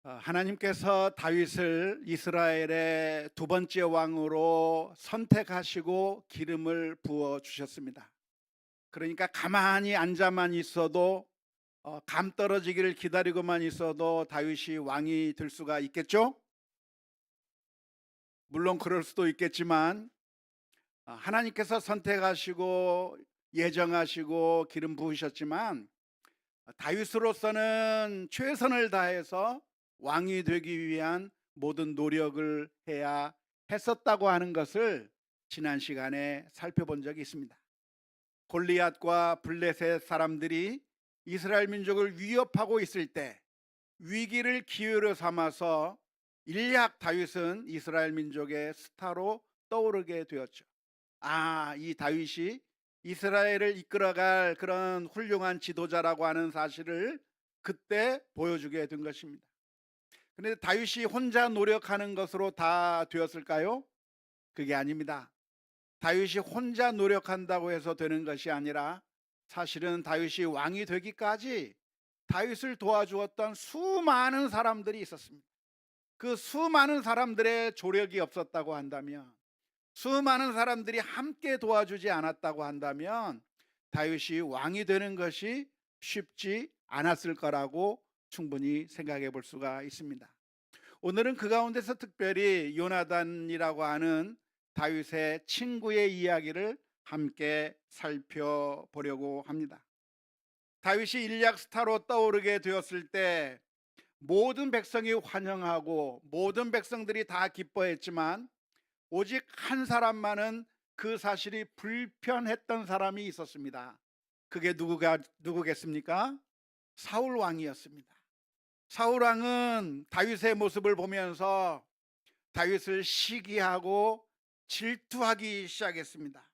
하나님께서 다윗을 이스라엘의 두 번째 왕으로 선택하시고 기름을 부어 주셨습니다. 그러니까 가만히 앉아만 있어도 감 떨어지기를 기다리고만 있어도 다윗이 왕이 될 수가 있겠죠? 물론 그럴 수도 있겠지만 하나님께서 선택하시고 예정하시고 기름 부으셨지만 다윗으로서는 최선을 다해서 왕이 되기 위한 모든 노력을 해야 했었다고 하는 것을 지난 시간에 살펴본 적이 있습니다. 골리앗과 블레셋 사람들이 이스라엘 민족을 위협하고 있을 때 위기를 기회로 삼아서 일약 다윗은 이스라엘 민족의 스타로 떠오르게 되었죠. 이 다윗이 이스라엘을 이끌어갈 그런 훌륭한 지도자라고 하는 사실을 그때 보여주게 된 것입니다. 그런데 다윗이 혼자 노력하는 것으로 다 되었을까요? 그게 아닙니다. 다윗이 혼자 노력한다고 해서 되는 것이 아니라 사실은 다윗이 왕이 되기까지 다윗을 도와주었던 수많은 사람들이 있었습니다. 그 수많은 사람들의 조력이 없었다고 한다면, 수많은 사람들이 함께 도와주지 않았다고 한다면 다윗이 왕이 되는 것이 쉽지 않았을 거라고 충분히 생각해 볼 수가 있습니다. 오늘은 그 가운데서 특별히 요나단이라고 하는 다윗의 친구의 이야기를 함께 살펴보려고 합니다. 다윗이 일약 스타로 떠오르게 되었을 때 모든 백성이 환영하고 모든 백성들이 다 기뻐했지만 오직 한 사람만은 그 사실이 불편했던 사람이 있었습니다. 그게 누구겠습니까? 사울 왕이었습니다. 사울 왕은 다윗의 모습을 보면서 다윗을 시기하고 질투하기 시작했습니다.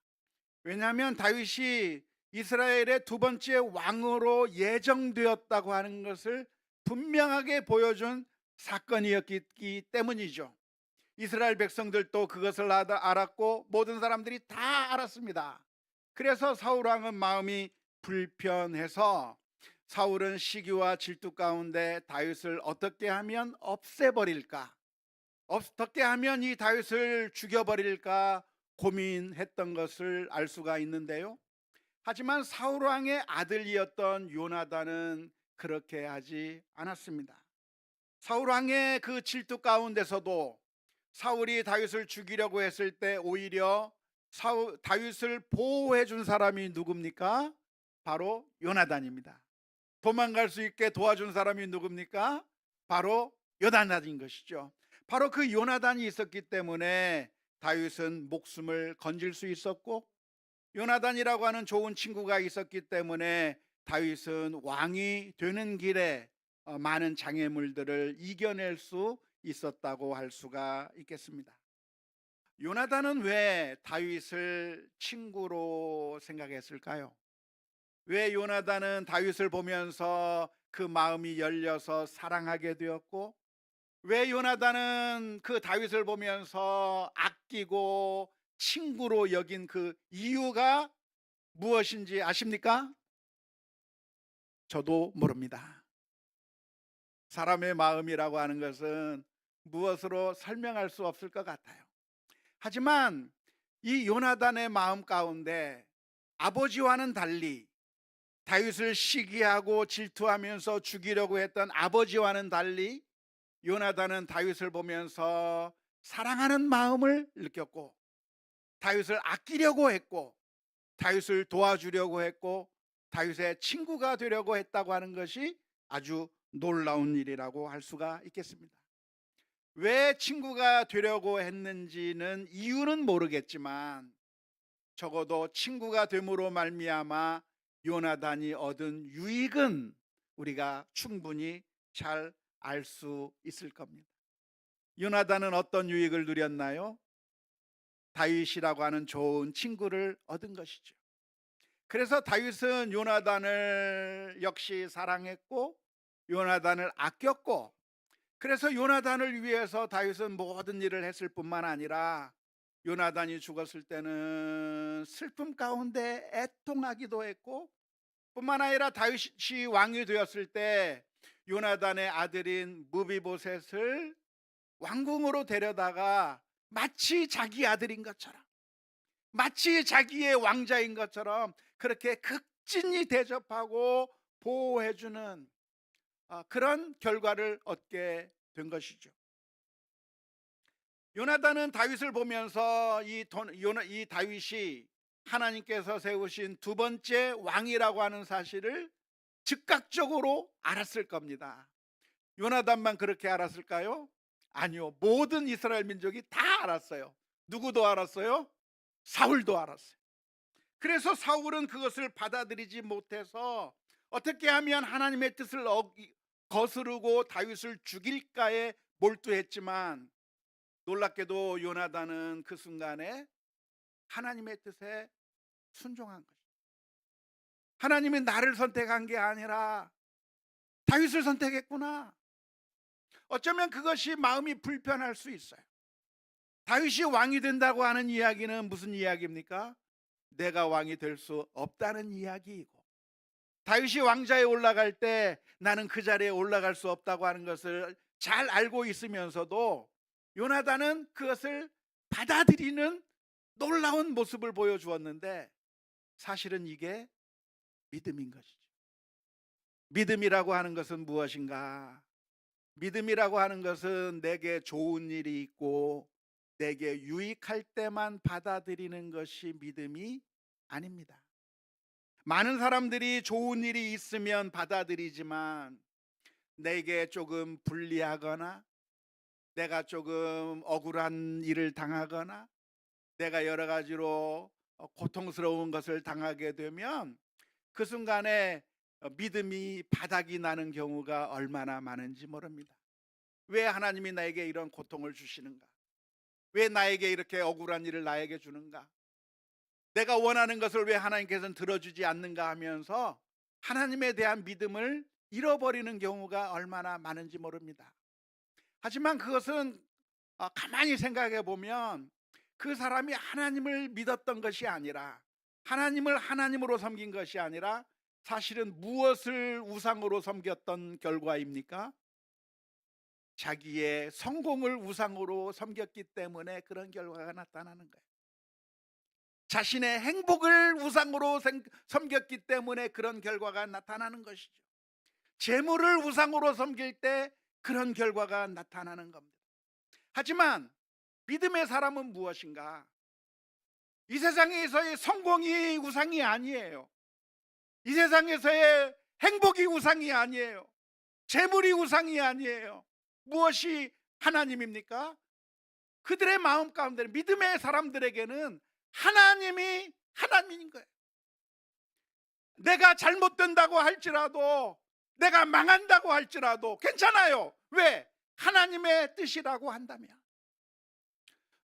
왜냐하면 다윗이 이스라엘의 두 번째 왕으로 예정되었다고 하는 것을 분명하게 보여준 사건이었기 때문이죠. 이스라엘 백성들도 그것을 알았고 모든 사람들이 다 알았습니다. 그래서 사울 왕은 마음이 불편해서 사울은 시기와 질투 가운데 다윗을 어떻게 하면 없애버릴까, 어떻게 하면 이 다윗을 죽여버릴까 고민했던 것을 알 수가 있는데요. 하지만 사울 왕의 아들이었던 요나단은 그렇게 하지 않았습니다. 사울 왕의 그 질투 가운데서도 사울이 다윗을 죽이려고 했을 때 오히려 다윗을 보호해 준 사람이 누굽니까? 바로 요나단입니다. 도망갈 수 있게 도와준 사람이 누굽니까? 바로 요나단인 것이죠. 바로 그 요나단이 있었기 때문에 다윗은 목숨을 건질 수 있었고, 요나단이라고 하는 좋은 친구가 있었기 때문에 다윗은 왕이 되는 길에 많은 장애물들을 이겨낼 수 있었다고 할 수가 있겠습니다. 요나단은 왜 다윗을 친구로 생각했을까요? 왜 요나단은 다윗을 보면서 그 마음이 열려서 사랑하게 되었고, 왜 요나단은 그 다윗을 보면서 아끼고 친구로 여긴 그 이유가 무엇인지 아십니까? 저도 모릅니다. 사람의 마음이라고 하는 것은 무엇으로 설명할 수 없을 것 같아요. 하지만 이 요나단의 마음 가운데 아버지와는 달리, 다윗을 시기하고 질투하면서 죽이려고 했던 아버지와는 달리 요나단은 다윗을 보면서 사랑하는 마음을 느꼈고, 다윗을 아끼려고 했고, 다윗을 도와주려고 했고, 다윗의 친구가 되려고 했다고 하는 것이 아주 놀라운 일이라고 할 수가 있겠습니다. 왜 친구가 되려고 했는지는 이유는 모르겠지만 적어도 친구가 됨으로 말미암아 요나단이 얻은 유익은 우리가 충분히 잘 알 수 있을 겁니다. 요나단은 어떤 유익을 누렸나요? 다윗이라고 하는 좋은 친구를 얻은 것이죠. 그래서 다윗은 요나단을 역시 사랑했고 요나단을 아꼈고, 그래서 요나단을 위해서 다윗은 모든 일을 했을 뿐만 아니라 요나단이 죽었을 때는 슬픔 가운데 애통하기도 했고, 뿐만 아니라 다윗이 왕이 되었을 때 요나단의 아들인 무비보셋을 왕궁으로 데려다가 마치 자기 아들인 것처럼, 마치 자기의 왕자인 것처럼 그렇게 극진히 대접하고 보호해주는 그런 결과를 얻게 된 것이죠. 요나단은 다윗을 보면서 이 다윗이 하나님께서 세우신 두 번째 왕이라고 하는 사실을 즉각적으로 알았을 겁니다. 요나단만 그렇게 알았을까요? 아니요. 모든 이스라엘 민족이 다 알았어요. 누구도 알았어요? 사울도 알았어요. 그래서 사울은 그것을 받아들이지 못해서 어떻게 하면 하나님의 뜻을 거스르고 다윗을 죽일까에 몰두했지만, 놀랍게도 요나단은 그 순간에 하나님의 뜻에 순종한 것입니다. 하나님이 나를 선택한 게 아니라 다윗을 선택했구나. 어쩌면 그것이 마음이 불편할 수 있어요. 다윗이 왕이 된다고 하는 이야기는 무슨 이야기입니까? 내가 왕이 될 수 없다는 이야기이고, 다윗이 왕자에 올라갈 때 나는 그 자리에 올라갈 수 없다고 하는 것을 잘 알고 있으면서도 요나단은 그것을 받아들이는 놀라운 모습을 보여주었는데, 사실은 이게 믿음인 것이죠. 믿음이라고 하는 것은 무엇인가? 믿음이라고 하는 것은 내게 좋은 일이 있고 내게 유익할 때만 받아들이는 것이 믿음이 아닙니다. 많은 사람들이 좋은 일이 있으면 받아들이지만, 내게 조금 불리하거나 내가 조금 억울한 일을 당하거나 내가 여러 가지로 고통스러운 것을 당하게 되면 그 순간에 믿음이 바닥이 나는 경우가 얼마나 많은지 모릅니다. 왜 하나님이 나에게 이런 고통을 주시는가? 왜 나에게 이렇게 억울한 일을 나에게 주는가? 내가 원하는 것을 왜 하나님께서는 들어주지 않는가 하면서 하나님에 대한 믿음을 잃어버리는 경우가 얼마나 많은지 모릅니다. 하지만 그것은 가만히 생각해 보면 그 사람이 하나님을 믿었던 것이 아니라, 하나님을 하나님으로 섬긴 것이 아니라 사실은 무엇을 우상으로 섬겼던 결과입니까? 자기의 성공을 우상으로 섬겼기 때문에 그런 결과가 나타나는 거예요. 자신의 행복을 우상으로 섬겼기 때문에 그런 결과가 나타나는 것이죠. 재물을 우상으로 섬길 때 그런 결과가 나타나는 겁니다. 하지만 믿음의 사람은 무엇인가? 이 세상에서의 성공이 우상이 아니에요. 이 세상에서의 행복이 우상이 아니에요. 재물이 우상이 아니에요. 무엇이 하나님입니까? 그들의 마음 가운데 믿음의 사람들에게는 하나님이 하나님인 거예요. 내가 잘못된다고 할지라도, 내가 망한다고 할지라도 괜찮아요. 왜? 하나님의 뜻이라고 한다면.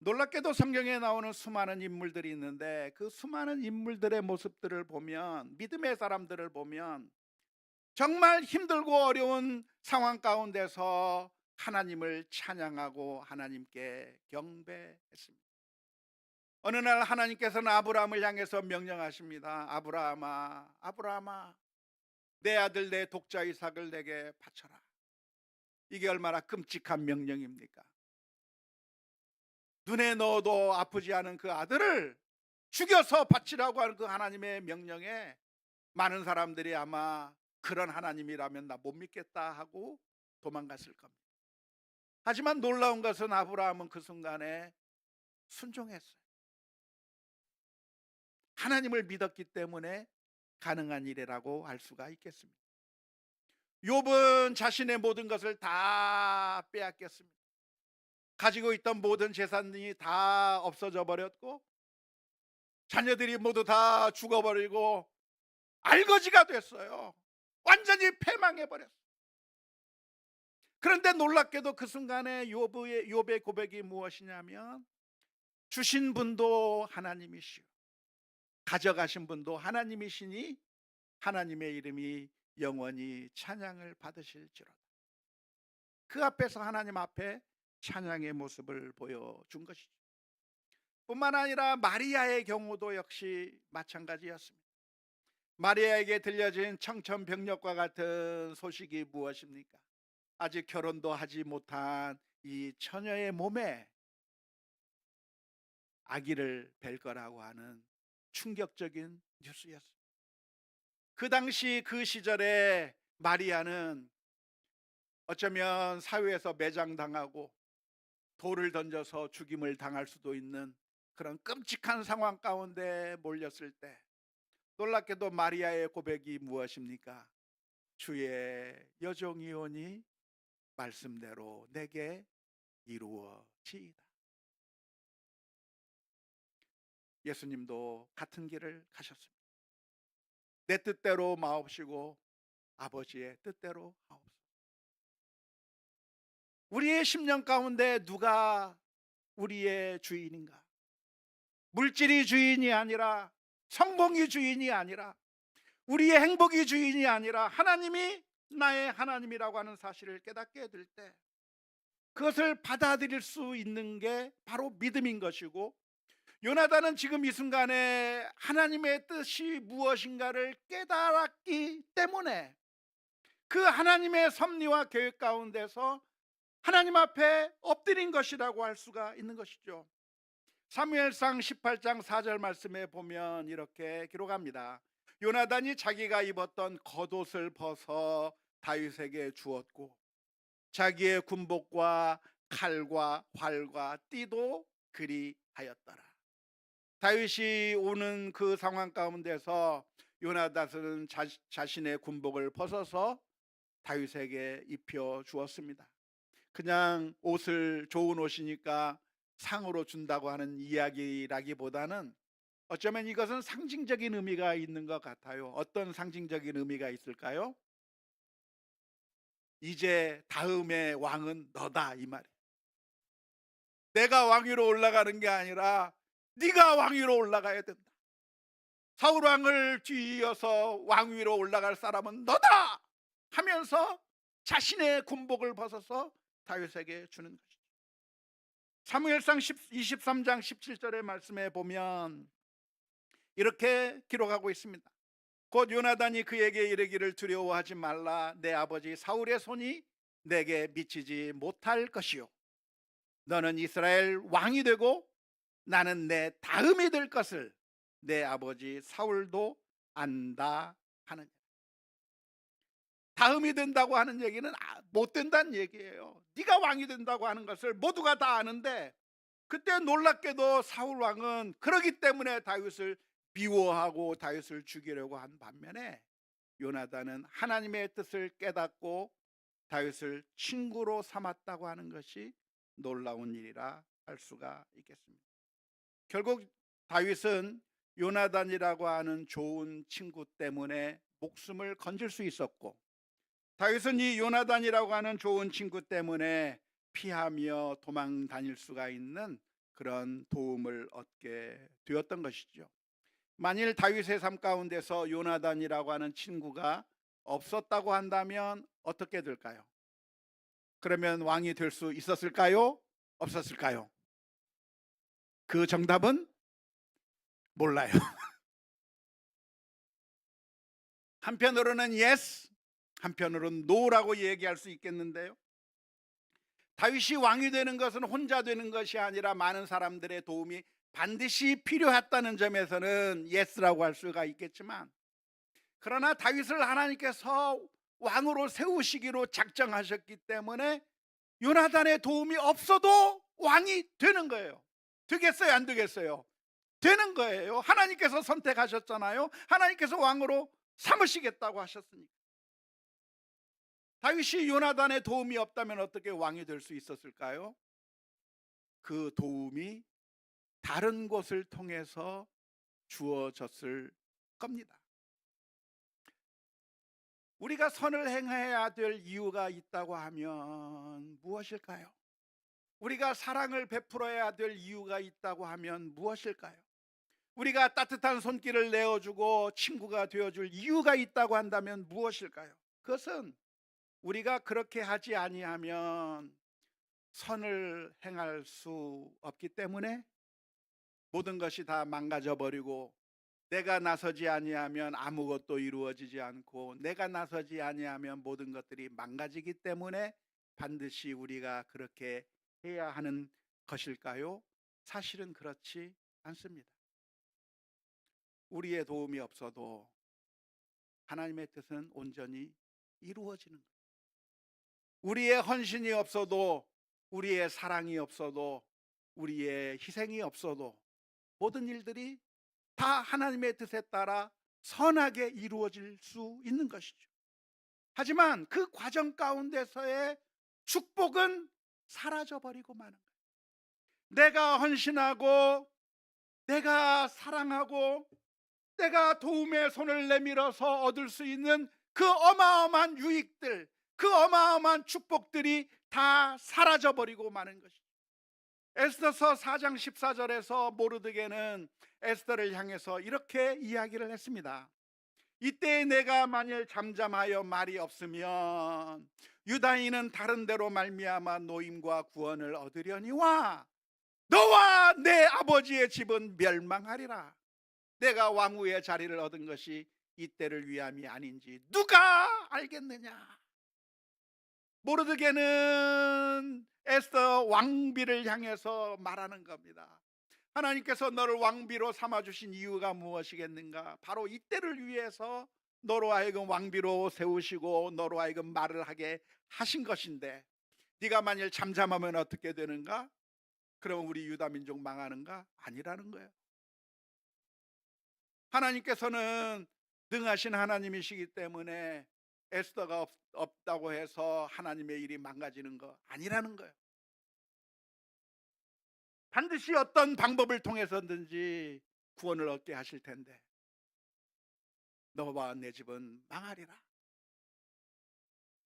놀랍게도 성경에 나오는 수많은 인물들이 있는데 그 수많은 인물들의 모습들을 보면, 믿음의 사람들을 보면 정말 힘들고 어려운 상황 가운데서 하나님을 찬양하고 하나님께 경배했습니다. 어느 날 하나님께서는 아브라함을 향해서 명령하십니다. 아브라함아, 아브라함아, 내 아들 내 독자 이삭을 내게 바쳐라. 이게 얼마나 끔찍한 명령입니까? 눈에 넣어도 아프지 않은 그 아들을 죽여서 바치라고 하는 그 하나님의 명령에 많은 사람들이 아마 그런 하나님이라면 나 못 믿겠다 하고 도망갔을 겁니다. 하지만 놀라운 것은 아브라함은 그 순간에 순종했어요. 하나님을 믿었기 때문에 가능한 일이라고 할 수가 있겠습니다. 욥은 자신의 모든 것을 다 빼앗겼습니다. 가지고 있던 모든 재산이 다 없어져 버렸고 자녀들이 모두 다 죽어버리고 알거지가 됐어요. 완전히 패망해 버렸어요. 그런데 놀랍게도 그 순간에 욥의 고백이 무엇이냐면, 주신 분도 하나님이시오, 가져가신 분도 하나님이시니 하나님의 이름이 영원히 찬양을 받으실지로다. 그 앞에서 하나님 앞에 찬양의 모습을 보여준 것이죠. 뿐만 아니라 마리아의 경우도 역시 마찬가지였습니다. 마리아에게 들려진 청천벽력과 같은 소식이 무엇입니까? 아직 결혼도 하지 못한 이 처녀의 몸에 아기를 뵐 거라고 하는 충격적인 뉴스였습니다. 그 당시 그 시절에 마리아는 어쩌면 사회에서 매장당하고 돌을 던져서 죽임을 당할 수도 있는 그런 끔찍한 상황 가운데 몰렸을 때, 놀랍게도 마리아의 고백이 무엇입니까? 주의 여종이오니 말씀대로 내게 이루어지이다. 예수님도 같은 길을 가셨습니다. 내 뜻대로 마옵시고 아버지의 뜻대로 하옵소서. 우리의 심령 가운데 누가 우리의 주인인가? 물질이 주인이 아니라, 성공이 주인이 아니라, 우리의 행복이 주인이 아니라 하나님이 나의 하나님이라고 하는 사실을 깨닫게 될 때, 그것을 받아들일 수 있는 게 바로 믿음인 것이고, 요나단은 지금 이 순간에 하나님의 뜻이 무엇인가를 깨달았기 때문에 그 하나님의 섭리와 계획 가운데서 하나님 앞에 엎드린 것이라고 할 수가 있는 것이죠. 사무엘상 18장 4절 말씀에 보면 이렇게 기록합니다. 요나단이 자기가 입었던 겉옷을 벗어 다윗에게 주었고 자기의 군복과 칼과 활과 띠도 그리하였더라. 다윗이 오는 그 상황 가운데서 요나단은 자신의 군복을 벗어서 다윗에게 입혀 주었습니다. 그냥 옷을 좋은 옷이니까 상으로 준다고 하는 이야기라기보다는 어쩌면 이것은 상징적인 의미가 있는 것 같아요. 어떤 상징적인 의미가 있을까요? 이제 다음의 왕은 너다, 이 말이에요. 내가 왕위로 올라가는 게 아니라 네가 왕위로 올라가야 된다. 사울 왕을 뒤이어서 왕위로 올라갈 사람은 너다 하면서 자신의 군복을 벗어서 다윗에게 주는 것이죠. 사무엘상 23장 17절의 말씀에 보면 이렇게 기록하고 있습니다. 곧 요나단이 그에게 이르기를 두려워하지 말라. 내 아버지 사울의 손이 내게 미치지 못할 것이요 너는 이스라엘 왕이 되고 나는 내 다음이 될 것을 내 아버지 사울도 안다 하느니라. 다음이 된다고 하는 얘기는 못 된다는 얘기예요. 네가 왕이 된다고 하는 것을 모두가 다 아는데, 그때 놀랍게도 사울 왕은 그러기 때문에 다윗을 미워하고 다윗을 죽이려고 한 반면에 요나단은 하나님의 뜻을 깨닫고 다윗을 친구로 삼았다고 하는 것이 놀라운 일이라 할 수가 있겠습니다. 결국 다윗은 요나단이라고 하는 좋은 친구 때문에 목숨을 건질 수 있었고, 다윗은 이 요나단이라고 하는 좋은 친구 때문에 피하며 도망 다닐 수가 있는 그런 도움을 얻게 되었던 것이죠. 만일 다윗의 삶 가운데서 요나단이라고 하는 친구가 없었다고 한다면 어떻게 될까요? 그러면 왕이 될 수 있었을까요? 없었을까요? 그 정답은 몰라요. 한편으로는 yes, 한편으로는 no라고 얘기할 수 있겠는데요. 다윗이 왕이 되는 것은 혼자 되는 것이 아니라 많은 사람들의 도움이 반드시 필요했다는 점에서는 yes라고 할 수가 있겠지만, 그러나 다윗을 하나님께서 왕으로 세우시기로 작정하셨기 때문에 요나단의 도움이 없어도 왕이 되는 거예요. 되겠어요, 안 되겠어요? 되는 거예요. 하나님께서 선택하셨잖아요. 하나님께서 왕으로 삼으시겠다고 하셨으니까. 다윗이 요나단의 도움이 없다면 어떻게 왕이 될 수 있었을까요? 그 도움이 다른 곳을 통해서 주어졌을 겁니다. 우리가 선을 행해야 될 이유가 있다고 하면 무엇일까요? 우리가 사랑을 베풀어야 될 이유가 있다고 하면 무엇일까요? 우리가 따뜻한 손길을 내어주고 친구가 되어줄 이유가 있다고 한다면 무엇일까요? 그것은 우리가 그렇게 하지 아니하면 선을 행할 수 없기 때문에 모든 것이 다 망가져 버리고 내가 나서지 아니하면 아무것도 이루어지지 않고 내가 나서지 아니하면 모든 것들이 망가지기 때문에 반드시 우리가 그렇게 해야 하는 것일까요? 사실은 그렇지 않습니다. 우리의 도움이 없어도 하나님의 뜻은 온전히 이루어지는 거예요. 우리의 헌신이 없어도, 우리의 사랑이 없어도, 우리의 희생이 없어도 모든 일들이 다 하나님의 뜻에 따라 선하게 이루어질 수 있는 것이죠. 하지만 그 과정 가운데서의 축복은 사라져버리고 마는 거예요. 내가 헌신하고 내가 사랑하고 내가 도움의 손을 내밀어서 얻을 수 있는 그 어마어마한 유익들, 그 어마어마한 축복들이 다 사라져버리고 마는 것이죠. 에스더서 4장 14절에서 모르드게는 에스더를 향해서 이렇게 이야기를 했습니다. 이때 내가 만일 잠잠하여 말이 없으면 유다인은 다른 데로 말미암아 노임과 구원을 얻으려니와 너와 내 아버지의 집은 멸망하리라. 내가 왕후의 자리를 얻은 것이 이때를 위함이 아닌지 누가 알겠느냐. 모르드게는 에스더 왕비를 향해서 말하는 겁니다. 하나님께서 너를 왕비로 삼아주신 이유가 무엇이겠는가? 바로 이때를 위해서 너로 하여금 왕비로 세우시고 너로 하여금 말을 하게 하신 것인데 네가 만일 잠잠하면 어떻게 되는가? 그러면 우리 유다 민족 망하는가? 아니라는 거예요. 하나님께서는 능하신 하나님이시기 때문에 에스더가 없다고 해서 하나님의 일이 망가지는 거 아니라는 거예요. 반드시 어떤 방법을 통해서든지 구원을 얻게 하실 텐데 너와 내 집은 망하리라.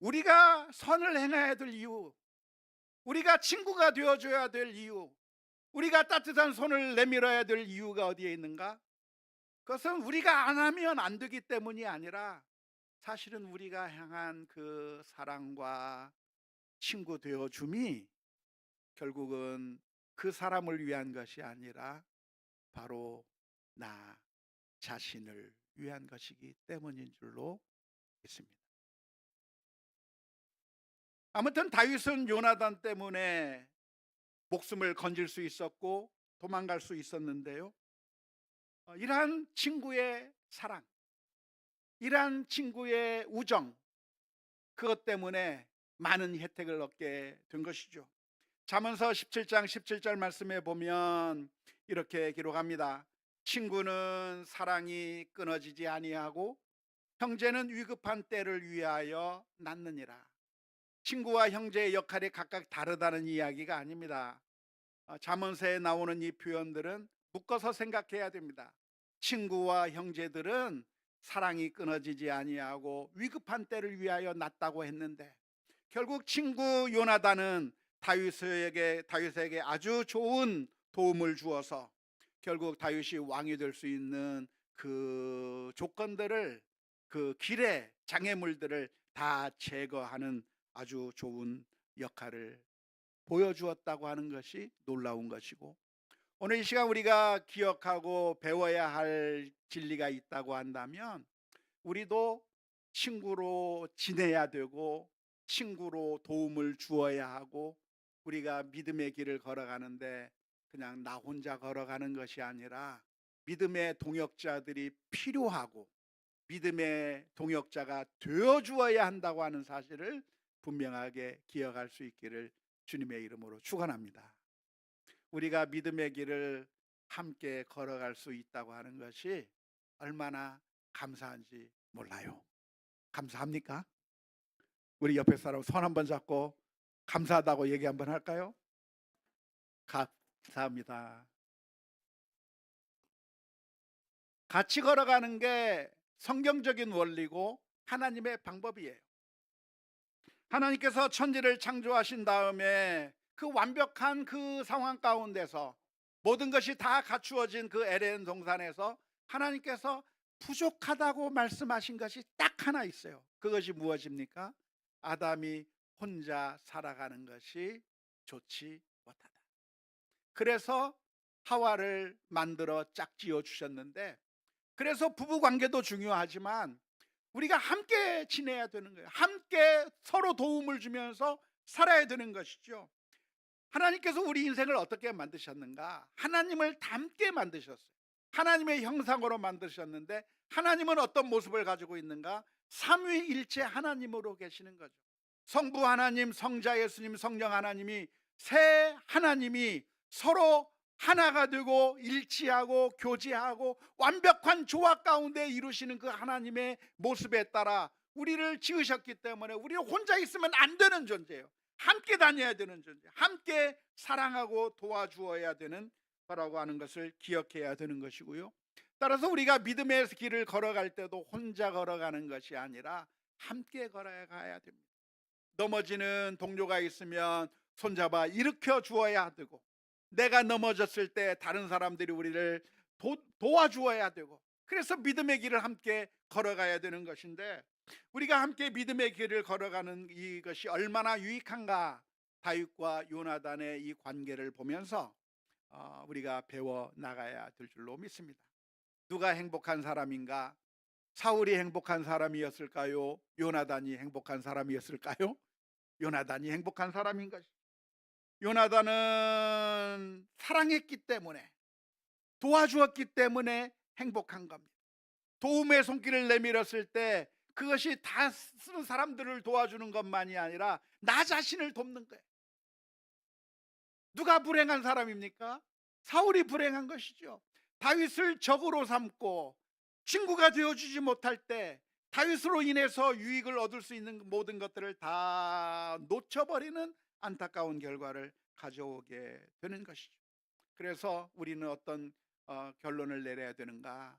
우리가 선을 행해야 될 이유, 우리가 친구가 되어줘야 될 이유, 우리가 따뜻한 손을 내밀어야 될 이유가 어디에 있는가? 그것은 우리가 안 하면 안 되기 때문이 아니라 사실은 우리가 향한 그 사랑과 친구 되어줌이 결국은 그 사람을 위한 것이 아니라 바로 나 자신을 위한 것이기 때문인 줄로 믿습니다. 아무튼 다윗은 요나단 때문에 목숨을 건질 수 있었고 도망갈 수 있었는데요, 이러한 친구의 사랑, 이러한 친구의 우정, 그것 때문에 많은 혜택을 얻게 된 것이죠. 잠언서 17장 17절 말씀에 보면 이렇게 기록합니다. 친구는 사랑이 끊어지지 아니하고 형제는 위급한 때를 위하여 낳느니라. 친구와 형제의 역할이 각각 다르다는 이야기가 아닙니다. 잠언서에 나오는 이 표현들은 묶어서 생각해야 됩니다. 친구와 형제들은 사랑이 끊어지지 아니하고 위급한 때를 위하여 낳았다고 했는데 결국 친구 요나단은 다윗에게 아주 좋은 도움을 주어서 결국 다윗이 왕이 될 수 있는 그 조건들을, 그 길의 장애물들을 다 제거하는 아주 좋은 역할을 보여주었다고 하는 것이 놀라운 것이고, 오늘 이 시간 우리가 기억하고 배워야 할 진리가 있다고 한다면 우리도 친구로 지내야 되고 친구로 도움을 주어야 하고, 우리가 믿음의 길을 걸어가는데 그냥 나 혼자 걸어가는 것이 아니라 믿음의 동역자들이 필요하고 믿음의 동역자가 되어 주어야 한다고 하는 사실을 분명하게 기억할 수 있기를 주님의 이름으로 축원합니다. 우리가 믿음의 길을 함께 걸어갈 수 있다고 하는 것이 얼마나 감사한지 몰라요. 감사합니까? 우리 옆에 사람 손 한번 잡고 감사하다고 얘기 한번 할까요? 감사합니다. 같이 걸어가는 게 성경적인 원리고 하나님의 방법이에요. 하나님께서 천지를 창조하신 다음에 그 완벽한 그 상황 가운데서 모든 것이 다 갖추어진 그 에덴 동산에서 하나님께서 부족하다고 말씀하신 것이 딱 하나 있어요. 그것이 무엇입니까? 아담이 혼자 살아가는 것이 좋지 못하다. 그래서 하와를 만들어 짝지어 주셨는데 그래서 부부 관계도 중요하지만 우리가 함께 지내야 되는 거예요. 함께 서로 도움을 주면서 살아야 되는 것이죠. 하나님께서 우리 인생을 어떻게 만드셨는가? 하나님을 닮게 만드셨어요. 하나님의 형상으로 만드셨는데 하나님은 어떤 모습을 가지고 있는가? 삼위일체 하나님으로 계시는 거죠. 성부 하나님, 성자 예수님, 성령 하나님이 세 하나님이 서로 하나가 되고 일치하고 교제하고 완벽한 조화 가운데 이루시는 그 하나님의 모습에 따라 우리를 지으셨기 때문에 우리는 혼자 있으면 안 되는 존재예요. 함께 다녀야 되는 존재, 함께 사랑하고 도와주어야 되는 거라고 하는 것을 기억해야 되는 것이고요. 따라서 우리가 믿음의 길을 걸어갈 때도 혼자 걸어가는 것이 아니라 함께 걸어가야 됩니다. 넘어지는 동료가 있으면 손잡아 일으켜 주어야 되고, 내가 넘어졌을 때 다른 사람들이 우리를 도와주어야 되고, 그래서 믿음의 길을 함께 걸어가야 되는 것인데, 우리가 함께 믿음의 길을 걸어가는 이것이 얼마나 유익한가, 다윗과 요나단의 이 관계를 보면서 우리가 배워 나가야 될 줄로 믿습니다. 누가 행복한 사람인가? 사울이 행복한 사람이었을까요? 요나단이 행복한 사람이었을까요? 요나단이 행복한 사람인 것이. 요나단은 사랑했기 때문에, 도와주었기 때문에 행복한 겁니다. 도움의 손길을 내밀었을 때 그것이 다 쓰는 사람들을 도와주는 것만이 아니라 나 자신을 돕는 거예요. 누가 불행한 사람입니까? 사울이 불행한 것이죠. 다윗을 적으로 삼고 친구가 되어주지 못할 때 다윗으로 인해서 유익을 얻을 수 있는 모든 것들을 다 놓쳐버리는 안타까운 결과를 가져오게 되는 것이죠. 그래서 우리는 어떤 결론을 내려야 되는가?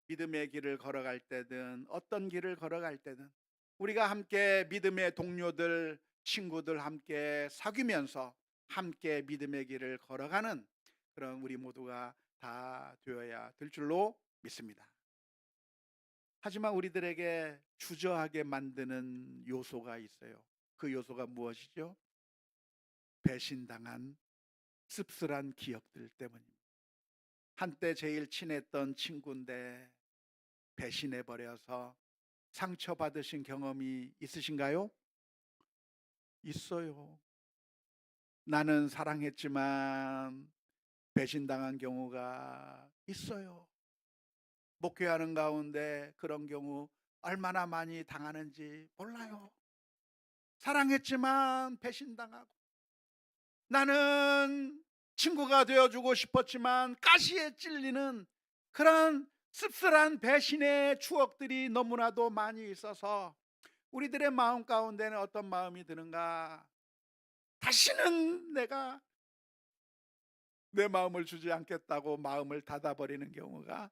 믿음의 길을 걸어갈 때든 어떤 길을 걸어갈 때든 우리가 함께 믿음의 동료들, 친구들 함께 사귀면서 함께 믿음의 길을 걸어가는 그런 우리 모두가 다 되어야 될 줄로 믿습니다. 하지만 우리들에게 주저하게 만드는 요소가 있어요. 그 요소가 무엇이죠? 배신당한 씁쓸한 기억들 때문입니다. 한때 제일 친했던 친구인데 배신해 버려서 상처받으신 경험이 있으신가요? 있어요. 나는 사랑했지만 배신당한 경우가 있어요. 목회하는 가운데 그런 경우 얼마나 많이 당하는지 몰라요. 사랑했지만 배신당하고, 나는 친구가 되어주고 싶었지만 가시에 찔리는 그런 씁쓸한 배신의 추억들이 너무나도 많이 있어서 우리들의 마음 가운데는 어떤 마음이 드는가? 다시는 내가 내 마음을 주지 않겠다고 마음을 닫아버리는 경우가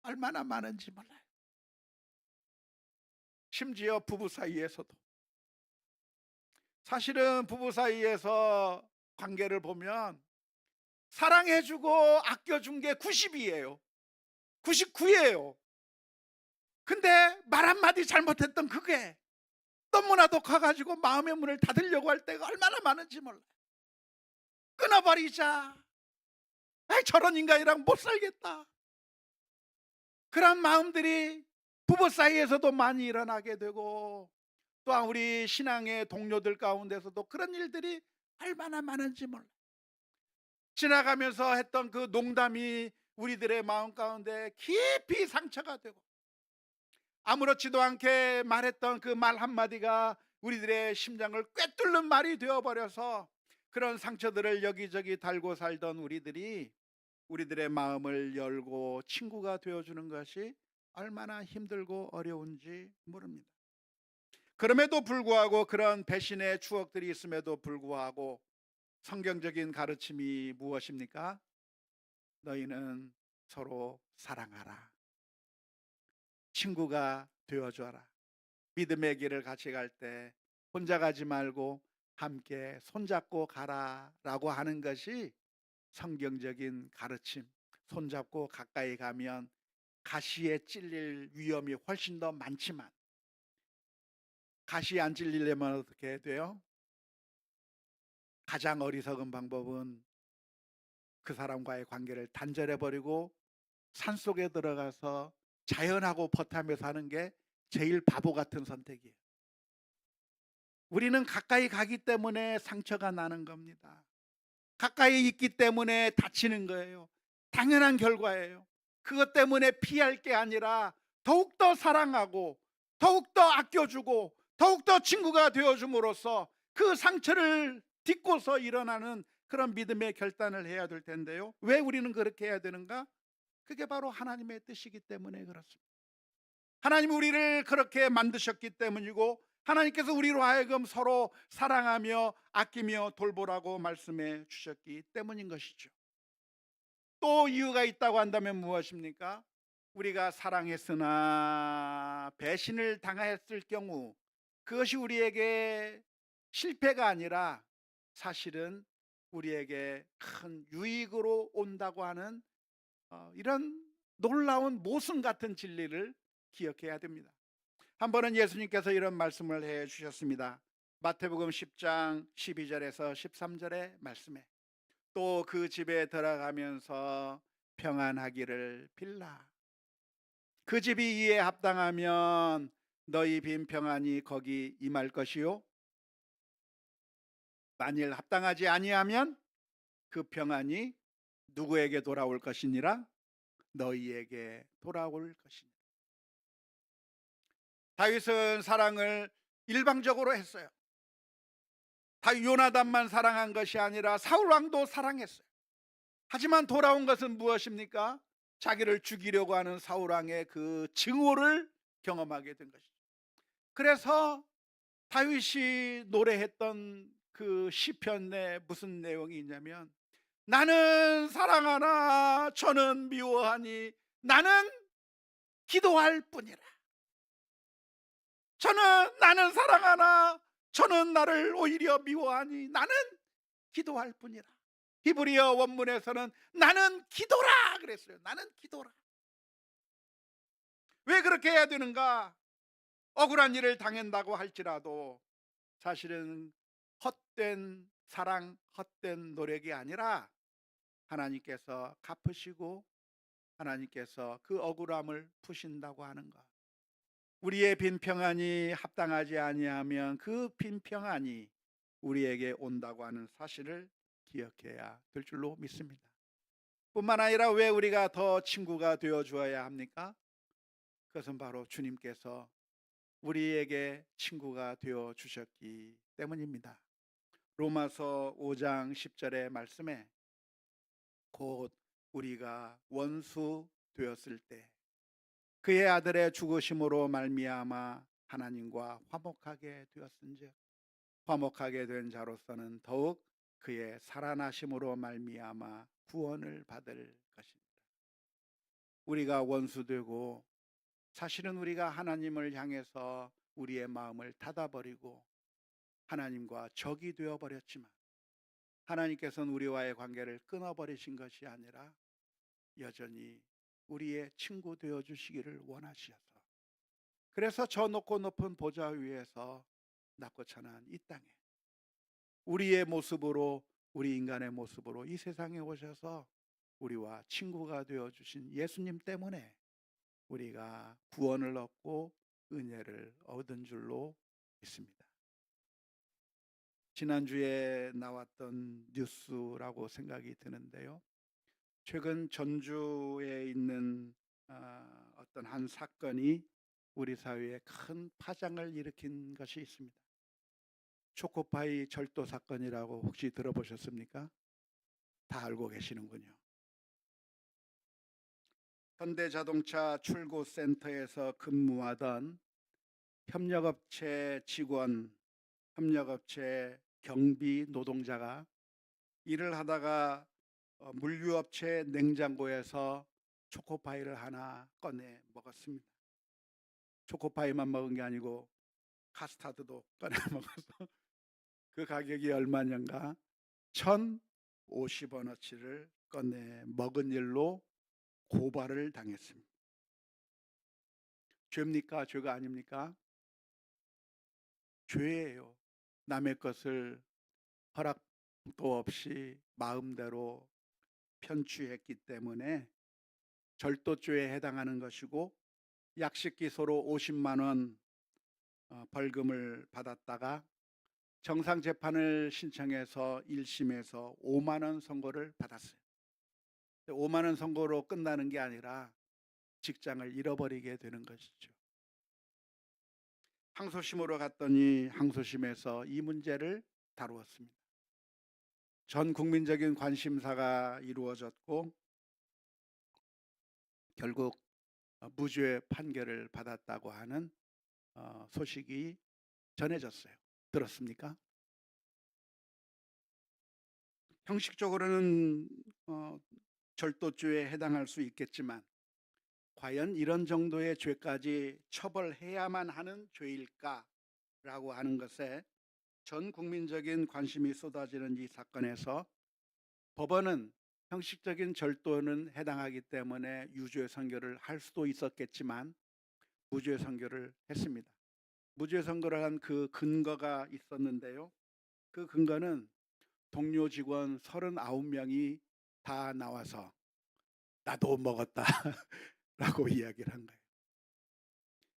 얼마나 많은지 몰라요. 심지어 부부 사이에서도, 사실은 부부 사이에서 관계를 보면 사랑해주고 아껴준 게 90이에요. 99예요. 근데 말 한마디 잘못했던 그게 너무나도 커가지고 마음의 문을 닫으려고 할 때가 얼마나 많은지 몰라요. 끊어버리자. 아이, 저런 인간이랑 못 살겠다. 그런 마음들이 부부 사이에서도 많이 일어나게 되고, 또한 우리 신앙의 동료들 가운데서도 그런 일들이 얼마나 많은지 몰라요. 지나가면서 했던 그 농담이 우리들의 마음 가운데 깊이 상처가 되고, 아무렇지도 않게 말했던 그 말 한마디가 우리들의 심장을 꿰뚫는 말이 되어버려서 그런 상처들을 여기저기 달고 살던 우리들이 우리들의 마음을 열고 친구가 되어주는 것이 얼마나 힘들고 어려운지 모릅니다. 그럼에도 불구하고, 그런 배신의 추억들이 있음에도 불구하고 성경적인 가르침이 무엇입니까? 너희는 서로 사랑하라. 친구가 되어줘라. 믿음의 길을 같이 갈 때 혼자 가지 말고 함께 손잡고 가라 라고 하는 것이 성경적인 가르침. 손잡고 가까이 가면 가시에 찔릴 위험이 훨씬 더 많지만, 가시에 안 찔리려면 어떻게 해야 돼요? 가장 어리석은 방법은 그 사람과의 관계를 단절해 버리고 산속에 들어가서 자연하고 버타며 사는 게 제일 바보 같은 선택이에요. 우리는 가까이 가기 때문에 상처가 나는 겁니다. 가까이 있기 때문에 다치는 거예요. 당연한 결과예요. 그것 때문에 피할 게 아니라 더욱더 사랑하고 더욱더 아껴주고 더욱더 친구가 되어줌으로써 그 상처를 딛고서 일어나는 그런 믿음의 결단을 해야 될 텐데요. 왜 우리는 그렇게 해야 되는가? 그게 바로 하나님의 뜻이기 때문에 그렇습니다. 하나님이 우리를 그렇게 만드셨기 때문이고, 하나님께서 우리로 하여금 서로 사랑하며 아끼며 돌보라고 말씀해 주셨기 때문인 것이죠. 또 이유가 있다고 한다면 무엇입니까? 우리가 사랑했으나 배신을 당했을 경우 그것이 우리에게 실패가 아니라 사실은 우리에게 큰 유익으로 온다고 하는 이런 놀라운 모순 같은 진리를 기억해야 됩니다. 한 번은 예수님께서 이런 말씀을 해 주셨습니다. 마태복음 10장 12절에서 13절의 말씀에, 또 그 집에 들어가면서 평안하기를 빌라. 그 집이 이에 합당하면 너희 빈 평안이 거기 임할 것이요, 만일 합당하지 아니하면 그 평안이 누구에게 돌아올 것이니라? 너희에게 돌아올 것이니라. 다윗은 사랑을 일방적으로 했어요. 다윗 요나단만 사랑한 것이 아니라 사울 왕도 사랑했어요. 하지만 돌아온 것은 무엇입니까? 자기를 죽이려고 하는 사울 왕의 그 증오를 경험하게 된 것이죠. 그래서 다윗이 노래했던 그 시편에 무슨 내용이 있냐면, 나는 사랑하나 저는 미워하니 나는 기도할 뿐이라. 나는 사랑하나 저는 나를 오히려 미워하니 나는 기도할 뿐이라. 히브리어 원문에서는 나는 기도라 그랬어요. 나는 기도라. 왜 그렇게 해야 되는가? 억울한 일을 당한다고 할지라도 사실은 헛된 사랑, 헛된 노력이 아니라 하나님께서 갚으시고 하나님께서 그 억울함을 푸신다고 하는 것. 우리의 빈 평안이 합당하지 아니하면 그 빈 평안이 우리에게 온다고 하는 사실을 기억해야 될 줄로 믿습니다. 뿐만 아니라 왜 우리가 더 친구가 되어 주어야 합니까? 그것은 바로 주님께서 우리에게 친구가 되어 주셨기 때문입니다. 로마서 5장 10절의 말씀에, 곧 우리가 원수 되었을 때 그의 아들의 죽으심으로 말미암아 하나님과 화목하게 되었은즉 화목하게 된 자로서는 더욱 그의 살아나심으로 말미암아 구원을 받을 것입니다. 우리가 원수되고 사실은 우리가 하나님을 향해서 우리의 마음을 닫아버리고 하나님과 적이 되어버렸지만, 하나님께서는 우리와의 관계를 끊어버리신 것이 아니라 여전히 우리의 친구 되어 주시기를 원하셔서, 그래서 저 높고 높은 보좌 위에서 낮고 천한 이 땅에 우리의 모습으로, 우리 인간의 모습으로 이 세상에 오셔서 우리와 친구가 되어 주신 예수님 때문에 우리가 구원을 얻고 은혜를 얻은 줄로 믿습니다. 지난주에 나왔던 뉴스라고 생각이 드는데요. 최근 전주에 있는 어떤 한 사건이 우리 사회에 큰 파장을 일으킨 것이 있습니다. 초코파이 절도 사건이라고 혹시 들어보셨습니까? 다 알고 계시는군요. 현대자동차 출고센터에서 근무하던 협력업체 직원, 협력업체 경비 노동자가 일을 하다가 물류업체 냉장고에서 초코파이를 하나 꺼내 먹었습니다. 초코파이만 먹은 게 아니고 카스타드도 꺼내 먹어서 그 가격이 얼마인가 1,050원어치를 꺼내 먹은 일로 고발을 당했습니다. 죄입니까? 죄가 아닙니까? 죄예요. 남의 것을 허락도 없이 마음대로 편취했기 때문에 절도죄에 해당하는 것이고, 약식 기소로 50만 원 벌금을 받았다가 정상 재판을 신청해서 1심에서 5만 원 선고를 받았어요. 5만 원 선고로 끝나는 게 아니라 직장을 잃어버리게 되는 것이죠. 항소심으로 갔더니 항소심에서 이 문제를 다루었습니다. 전 국민적인 관심사가 이루어졌고 결국 무죄 판결을 받았다고 하는 소식이 전해졌어요. 들었습니까? 형식적으로는 절도죄에 해당할 수 있겠지만 과연 이런 정도의 죄까지 처벌해야만 하는 죄일까라고 하는 것에 전 국민적인 관심이 쏟아지는 이 사건에서 법원은 형식적인 절도는 해당하기 때문에 유죄 선고를 할 수도 있었겠지만 무죄 선고를 했습니다. 무죄 선고를 한 그 근거가 있었는데요. 그 근거는 동료 직원 39명이 다 나와서 나도 먹었다 라고 이야기를 한 거예요.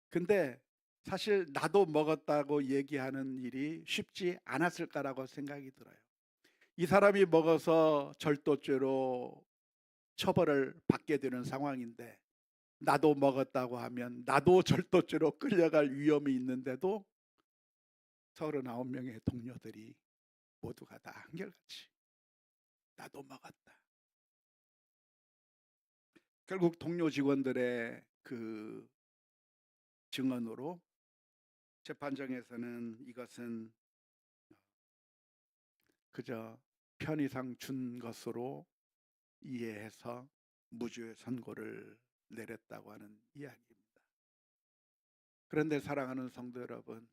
근데 사실 나도 먹었다고 얘기하는 일이 쉽지 않았을까라고 생각이 들어요. 이 사람이 먹어서 절도죄로 처벌을 받게 되는 상황인데 나도 먹었다고 하면 나도 절도죄로 끌려갈 위험이 있는데도 39명의 동료들이 모두가 다 한결같이 나도 먹었다. 결국 동료 직원들의 그 증언으로 재판정에서는 이것은 그저 편의상 준 것으로 이해해서 무죄 선고를 내렸다고 하는 이야기입니다. 그런데 사랑하는 성도 여러분,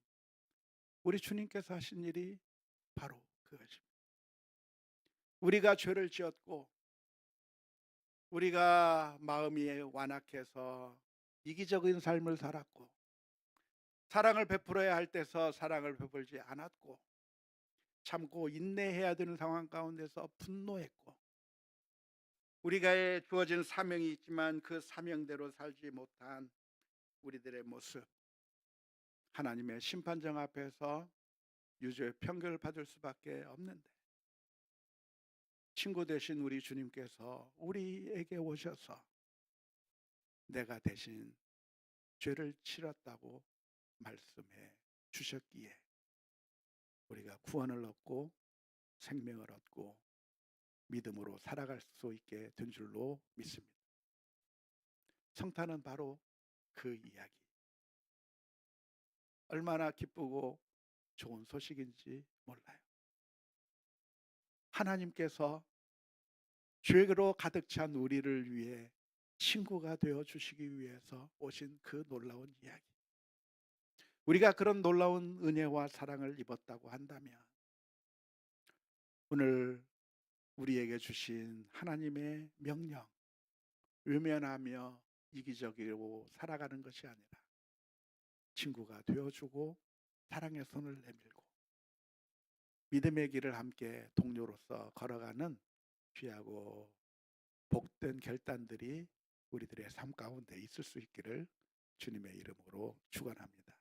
우리 주님께서 하신 일이 바로 그것입니다. 우리가 죄를 지었고 우리가 마음이 완악해서 이기적인 삶을 살았고 사랑을 베풀어야 할 때서 사랑을 베풀지 않았고 참고 인내해야 되는 상황 가운데서 분노했고 우리가 주어진 사명이 있지만 그 사명대로 살지 못한 우리들의 모습, 하나님의 심판정 앞에서 유죄 판결을 받을 수밖에 없는데 친구 되신 우리 주님께서 우리에게 오셔서 내가 대신 죄를 치렀다고 말씀해 주셨기에 우리가 구원을 얻고 생명을 얻고 믿음으로 살아갈 수 있게 된 줄로 믿습니다. 성탄은 바로 그 이야기. 얼마나 기쁘고 좋은 소식인지 몰라요. 하나님께서 죄로 가득 찬 우리를 위해 친구가 되어 주시기 위해서 오신 그 놀라운 이야기. 우리가 그런 놀라운 은혜와 사랑을 입었다고 한다면 오늘 우리에게 주신 하나님의 명령, 외면하며 이기적이고 살아가는 것이 아니라 친구가 되어주고 사랑의 손을 내밀고 믿음의 길을 함께 동료로서 걸어가는 귀하고 복된 결단들이 우리들의 삶 가운데 있을 수 있기를 주님의 이름으로 축원합니다.